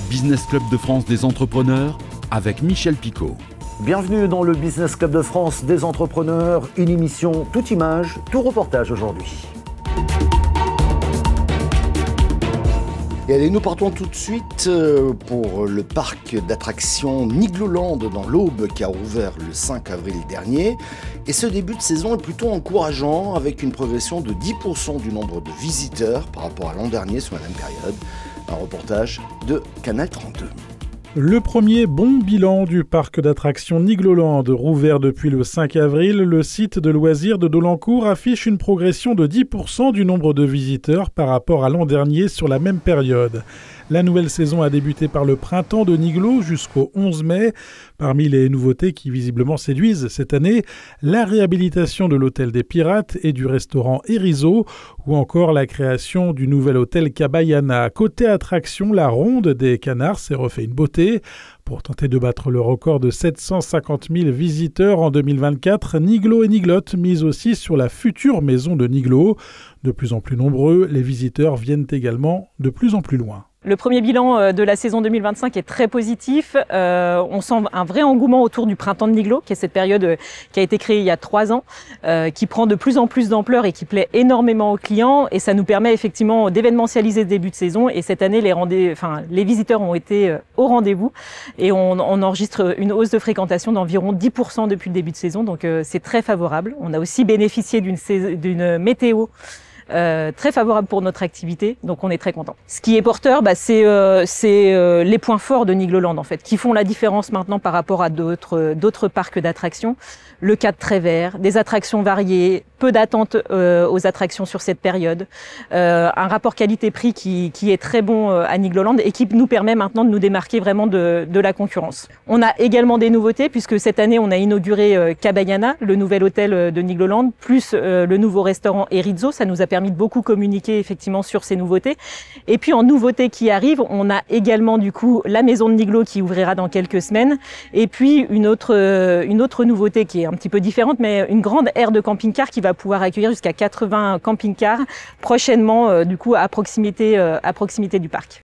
Business Club de France des entrepreneurs avec Michel Picot. Bienvenue dans le Business Club de France des entrepreneurs, une émission toute image, tout reportage aujourd'hui. Et allez, nous partons tout de suite pour le parc d'attractions Nigloland dans l'Aube qui a ouvert le 5 avril dernier. Et ce début de saison est plutôt encourageant avec une progression de 10% du nombre de visiteurs par rapport à l'an dernier sur la même période. Un reportage de Canal 32. Le premier bon bilan du parc d'attractions Nigloland, rouvert depuis le 5 avril, le site de loisirs de Dolencourt affiche une progression de 10% du nombre de visiteurs par rapport à l'an dernier sur la même période. La nouvelle saison a débuté par le printemps de Niglo jusqu'au 11 mai. Parmi les nouveautés qui visiblement séduisent cette année, la réhabilitation de l'hôtel des Pirates et du restaurant Erizo, ou encore la création du nouvel hôtel Cabaiana. Côté attraction, la ronde des canards s'est refait une beauté. Pour tenter de battre le record de 750 000 visiteurs en 2024, Niglo et Niglotte misent aussi sur la future maison de Niglo. De plus en plus nombreux, les visiteurs viennent également de plus en plus loin. Le premier bilan de la saison 2025 est très positif. On sent un vrai engouement autour du printemps de Niglo, qui est cette période qui a été créée il y a 3 ans, qui prend de plus en plus d'ampleur et qui plaît énormément aux clients. Et ça nous permet effectivement d'événementialiser ce début de saison. Et cette année, les visiteurs ont été au rendez-vous. Et on enregistre une hausse de fréquentation d'environ 10% depuis le début de saison. Donc c'est très favorable. On a aussi bénéficié d'une météo très favorable pour notre activité, donc on est très content. Ce qui est porteur, c'est les points forts de Nigloland en fait, qui font la différence maintenant par rapport à d'autres parcs d'attractions. Le cadre très vert, des attractions variées, peu d'attentes aux attractions sur cette période, un rapport qualité-prix qui est très bon à Nigloland et qui nous permet maintenant de nous démarquer vraiment de la concurrence. On a également des nouveautés puisque cette année on a inauguré Cabaiana, le nouvel hôtel de Nigloland, plus le nouveau restaurant Erizo. Ça nous a permis de beaucoup communiquer effectivement sur ces nouveautés. Et puis en nouveautés qui arrivent, on a également du coup la maison de Niglo qui ouvrira dans quelques semaines. Et puis une autre nouveauté qui est un petit peu différente, mais une grande aire de camping-car qui va pouvoir accueillir jusqu'à 80 camping-cars prochainement du coup à proximité du parc.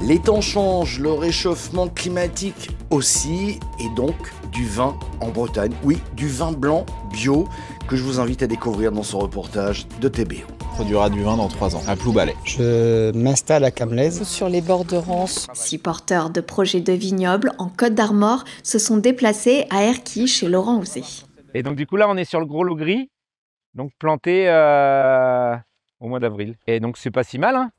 Les temps changent, le réchauffement climatique aussi, et donc du vin en Bretagne. Oui, du vin blanc bio que je vous invite à découvrir dans ce reportage de TBO. On produira du vin dans 3 ans, à Ploubalay. Je m'installe à Camlaise. Sur les bords de Rance. 6 porteurs de projets de vignobles en Côte d'Armor se sont déplacés à Erquy chez Laurent Houzé. Et donc du coup là on est sur le gros lot gris, donc planté au mois d'avril. Et donc c'est pas si mal, hein.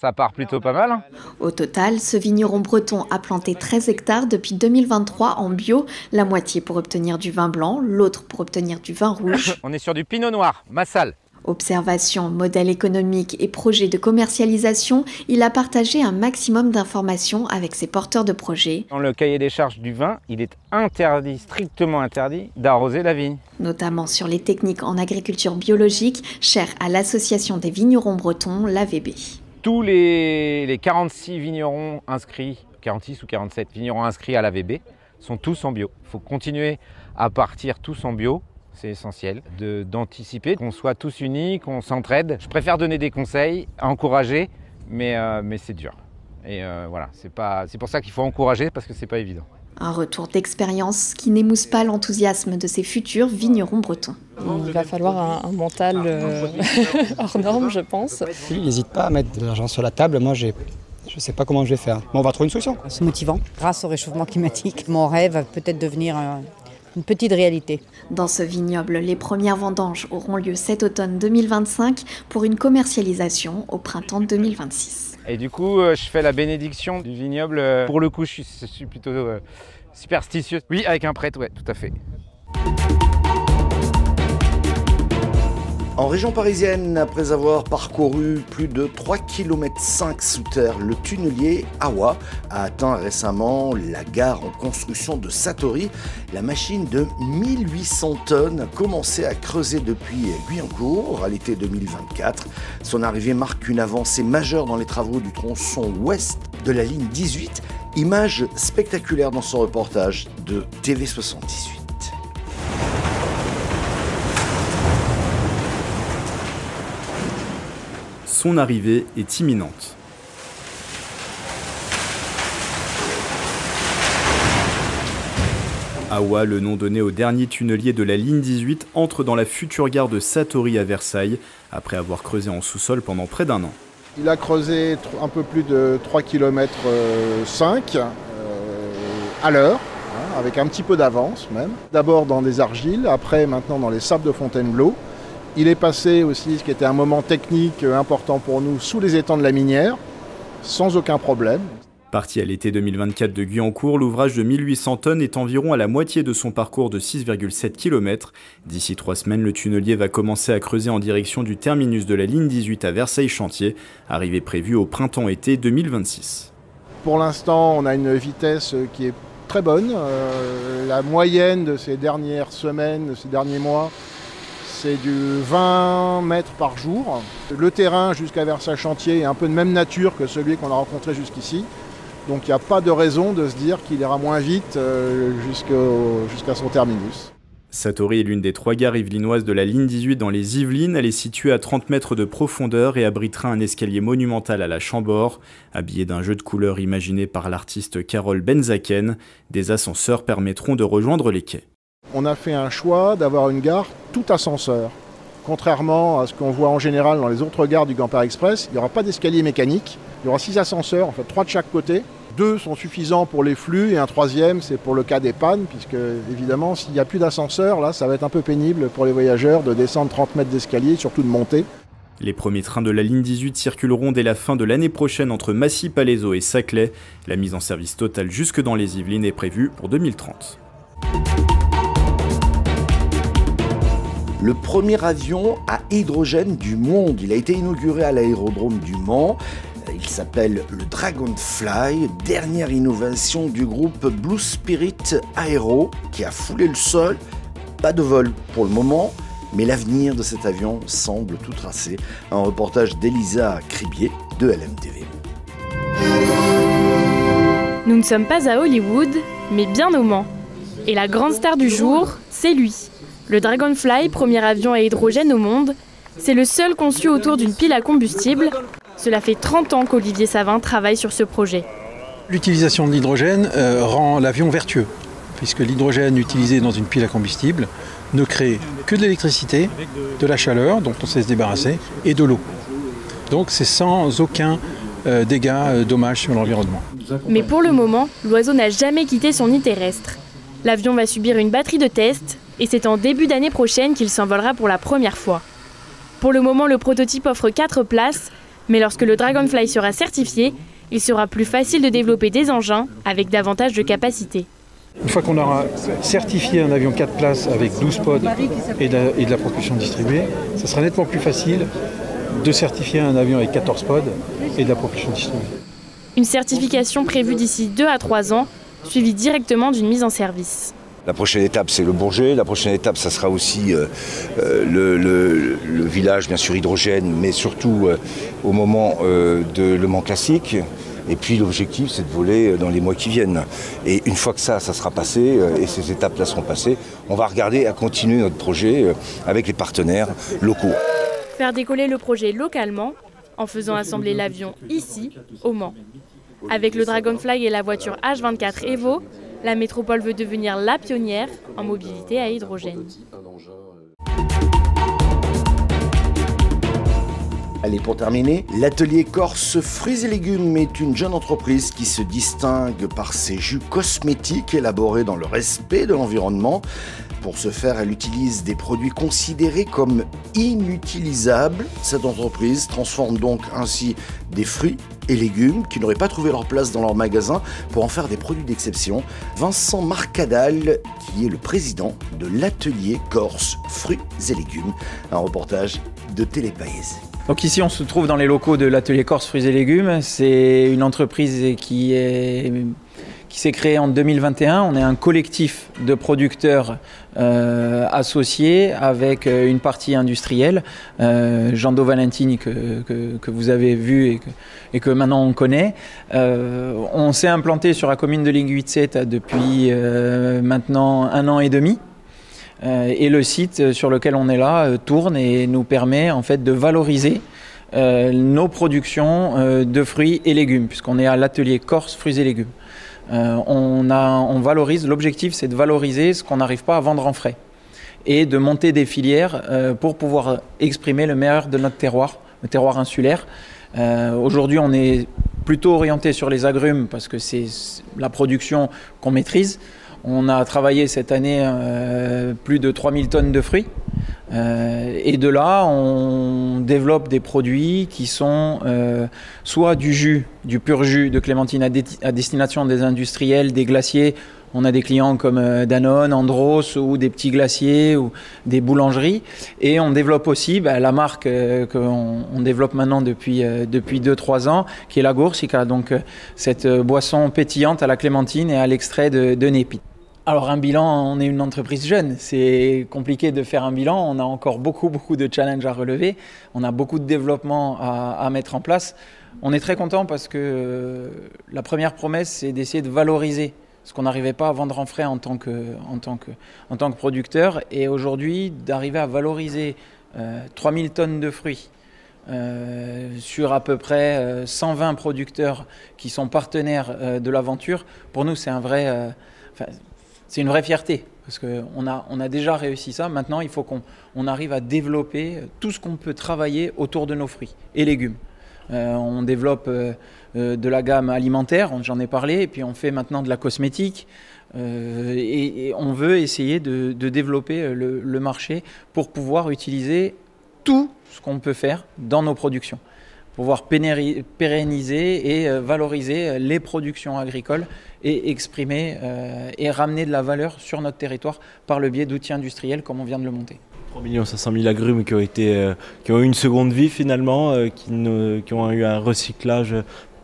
Ça part plutôt pas mal. Au total, ce vigneron breton a planté 13 hectares depuis 2023 en bio, la moitié pour obtenir du vin blanc, l'autre pour obtenir du vin rouge. On est sur du pinot noir, Massal. Observation, modèle économique et projet de commercialisation, il a partagé un maximum d'informations avec ses porteurs de projets. Dans le cahier des charges du vin, il est interdit, strictement interdit, d'arroser la vigne. Notamment sur les techniques en agriculture biologique, chères à l'association des vignerons bretons, l'AVB. Tous les 46 vignerons inscrits, 46 ou 47 vignerons inscrits à l'AVB sont tous en bio. Il faut continuer à partir tous en bio, c'est essentiel, d'anticiper, qu'on soit tous unis, qu'on s'entraide. Je préfère donner des conseils, encourager, mais c'est dur. Et voilà, c'est pour ça qu'il faut encourager, parce que c'est pas évident. Un retour d'expérience qui n'émousse pas l'enthousiasme de ses futurs vignerons bretons. Il va falloir un mental hors norme, je pense. Il n'hésite pas à mettre de l'argent sur la table. Moi, je ne sais pas comment je vais faire. Mais on va trouver une solution. C'est motivant. Grâce au réchauffement climatique, mon rêve va peut-être devenir une petite réalité. Dans ce vignoble, les premières vendanges auront lieu cet automne 2025 pour une commercialisation au printemps 2026. Et du coup, je fais la bénédiction du vignoble. Pour le coup, je suis plutôt superstitieux. Oui, avec un prêtre, ouais, tout à fait. En région parisienne, après avoir parcouru plus de 3,5 km sous terre, le tunnelier AWA a atteint récemment la gare en construction de Satori. La machine de 1800 tonnes a commencé à creuser depuis Guyancourt à l'été 2024. Son arrivée marque une avancée majeure dans les travaux du tronçon ouest de la ligne 18. Image spectaculaire dans son reportage de TV78. son arrivée est imminente. Awa, le nom donné au dernier tunnelier de la ligne 18, entre dans la future gare de Satori à Versailles, après avoir creusé en sous-sol pendant près d'1 an. Il a creusé un peu plus de 3,5 km à l'heure, avec un petit peu d'avance même. D'abord dans des argiles, après maintenant dans les sables de Fontainebleau. Il est passé aussi, ce qui était un moment technique important pour nous, sous les étangs de la Minière, sans aucun problème. Parti à l'été 2024 de Guyancourt, l'ouvrage de 1800 tonnes est environ à la moitié de son parcours de 6,7 km. D'ici 3 semaines, le tunnelier va commencer à creuser en direction du terminus de la ligne 18 à Versailles-Chantier, arrivée prévue au printemps-été 2026. Pour l'instant, on a une vitesse qui est très bonne. La moyenne de ces dernières semaines, de ces derniers mois, c'est du 20 mètres par jour. Le terrain jusqu'à Versailles-Chantier est un peu de même nature que celui qu'on a rencontré jusqu'ici. Donc il n'y a pas de raison de se dire qu'il ira moins vite jusqu'à son terminus. Satori est l'une des 3 gares yvelinoises de la ligne 18 dans les Yvelines. Elle est située à 30 mètres de profondeur et abritera un escalier monumental à la Chambord. Habillé d'un jeu de couleurs imaginé par l'artiste Carole Benzaken, des ascenseurs permettront de rejoindre les quais. On a fait un choix d'avoir une gare tout ascenseur. Contrairement à ce qu'on voit en général dans les autres gares du Grand Paris Express, il n'y aura pas d'escalier mécanique. Il y aura 6 ascenseurs, en fait 3 de chaque côté. 2 sont suffisants pour les flux et un 3e c'est pour le cas des pannes, puisque évidemment s'il n'y a plus d'ascenseur, là ça va être un peu pénible pour les voyageurs de descendre 30 mètres d'escalier, surtout de monter. Les premiers trains de la ligne 18 circuleront dès la fin de l'année prochaine entre Massy-Palaiseau et Saclay. La mise en service totale jusque dans les Yvelines est prévue pour 2030. Le premier avion à hydrogène du monde, il a été inauguré à l'aérodrome du Mans. Il s'appelle le Dragonfly, dernière innovation du groupe Blue Spirit Aero qui a foulé le sol. Pas de vol pour le moment, mais l'avenir de cet avion semble tout tracé. Un reportage d'Elisa Cribier de LMTV. Nous ne sommes pas à Hollywood, mais bien au Mans. Et la grande star du jour, c'est lui. Le Dragonfly, premier avion à hydrogène au monde, c'est le seul conçu autour d'une pile à combustible. Cela fait 30 ans qu'Olivier Savin travaille sur ce projet. L'utilisation de l'hydrogène rend l'avion vertueux, puisque l'hydrogène utilisé dans une pile à combustible ne crée que de l'électricité, de la chaleur dont on sait se débarrasser, et de l'eau. Donc c'est sans aucun dégât, dommage sur l'environnement. Mais pour le moment, l'oiseau n'a jamais quitté son nid terrestre. L'avion va subir une batterie de tests, et c'est en début d'année prochaine qu'il s'envolera pour la première fois. Pour le moment, le prototype offre 4 places, mais lorsque le Dragonfly sera certifié, il sera plus facile de développer des engins avec davantage de capacité. Une fois qu'on aura certifié un avion 4 places avec 12 pods et de la propulsion distribuée, ça sera nettement plus facile de certifier un avion avec 14 pods et de la propulsion distribuée. Une certification prévue d'ici 2 à 3 ans, suivie directement d'une mise en service. La prochaine étape, c'est le Bourget. La prochaine étape, ça sera aussi le village, bien sûr, hydrogène, mais surtout au moment de Le Mans Classique. Et puis l'objectif, c'est de voler dans les mois qui viennent. Et une fois que ça sera passé, et ces étapes-là seront passées, on va regarder à continuer notre projet avec les partenaires locaux. Faire décoller le projet localement, en faisant assembler l'avion ici, au Mans. Avec le Dragonfly et la voiture H24 Evo, la métropole veut devenir la pionnière en mobilité à hydrogène. Allez, pour terminer, l'atelier Corse Fruits et Légumes est une jeune entreprise qui se distingue par ses jus cosmétiques élaborés dans le respect de l'environnement. Pour ce faire, elle utilise des produits considérés comme inutilisables. Cette entreprise transforme donc ainsi des fruits et légumes qui n'auraient pas trouvé leur place dans leur magasin pour en faire des produits d'exception. Vincent Marcadal, qui est le président de l'atelier Corse Fruits et Légumes. Un reportage de Télépaïs. Donc ici, on se trouve dans les locaux de l'atelier Corse Fruits et Légumes. C'est une entreprise qui s'est créée en 2021. On est un collectif de producteurs associés avec une partie industrielle. Jean-Do Valentini que vous avez vu et que maintenant on connaît. On s'est implanté sur la commune de Linguitzet depuis maintenant 1 an et demi. Et le site sur lequel on est là tourne et nous permet en fait de valoriser nos productions de fruits et légumes, puisqu'on est à l'atelier Corse Fruits et Légumes. On valorise, l'objectif c'est de valoriser ce qu'on n'arrive pas à vendre en frais et de monter des filières pour pouvoir exprimer le meilleur de notre terroir, le terroir insulaire. Aujourd'hui on est plutôt orienté sur les agrumes parce que c'est la production qu'on maîtrise. On a travaillé cette année plus de 3000 tonnes de fruits. Et de là, on développe des produits qui sont soit du jus, du pur jus de clémentine à destination des industriels, des glaciers. On a des clients comme Danone, Andros ou des petits glaciers ou des boulangeries. Et on développe aussi la marque qu'on développe maintenant depuis 2-3 ans, qui est la Goursica, donc cette boisson pétillante à la clémentine et à l'extrait de Népi. Alors un bilan, on est une entreprise jeune, c'est compliqué de faire un bilan, on a encore beaucoup de challenges à relever, on a beaucoup de développement à mettre en place. On est très content parce que la première promesse, c'est d'essayer de valoriser ce qu'on n'arrivait pas à vendre en frais en tant que producteur, et aujourd'hui d'arriver à valoriser 3000 tonnes de fruits sur à peu près 120 producteurs qui sont partenaires de l'aventure. Pour nous, c'est c'est une vraie fierté parce qu'on a déjà réussi ça. Maintenant, il faut qu'on arrive à développer tout ce qu'on peut travailler autour de nos fruits et légumes. On développe de la gamme alimentaire, j'en ai parlé, et puis on fait maintenant de la cosmétique. Et on veut essayer de développer le marché pour pouvoir utiliser tout ce qu'on peut faire dans nos productions, pouvoir pérenniser et valoriser les productions agricoles et exprimer et ramener de la valeur sur notre territoire par le biais d'outils industriels comme on vient de le monter. 3 500 000 agrumes qui ont eu une seconde vie finalement, qui ont eu un recyclage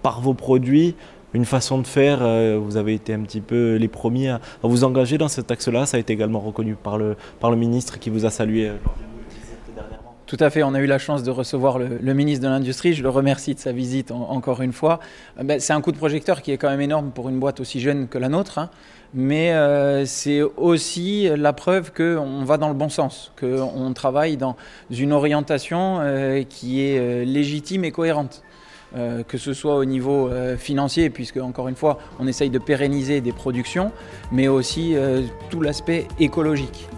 par vos produits, une façon de faire. Vous avez été un petit peu les premiers à vous engager dans cet axe-là. Ça a été également reconnu par le ministre qui vous a salué lors de dernièrement. Tout à fait, on a eu la chance de recevoir le ministre de l'Industrie, je le remercie de sa visite encore une fois. C'est un coup de projecteur qui est quand même énorme pour une boîte aussi jeune que la nôtre, hein. Mais c'est aussi la preuve qu'on va dans le bon sens, qu'on travaille dans une orientation qui est légitime et cohérente. Que ce soit au niveau financier, puisque encore une fois on essaye de pérenniser des productions, mais aussi tout l'aspect écologique.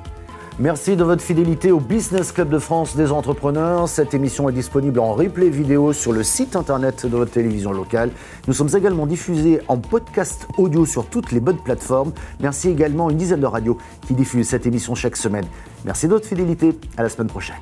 Merci de votre fidélité au Business Club de France des entrepreneurs. Cette émission est disponible en replay vidéo sur le site internet de votre télévision locale. Nous sommes également diffusés en podcast audio sur toutes les bonnes plateformes. Merci également à une dizaine de radios qui diffusent cette émission chaque semaine. Merci de votre fidélité. À la semaine prochaine.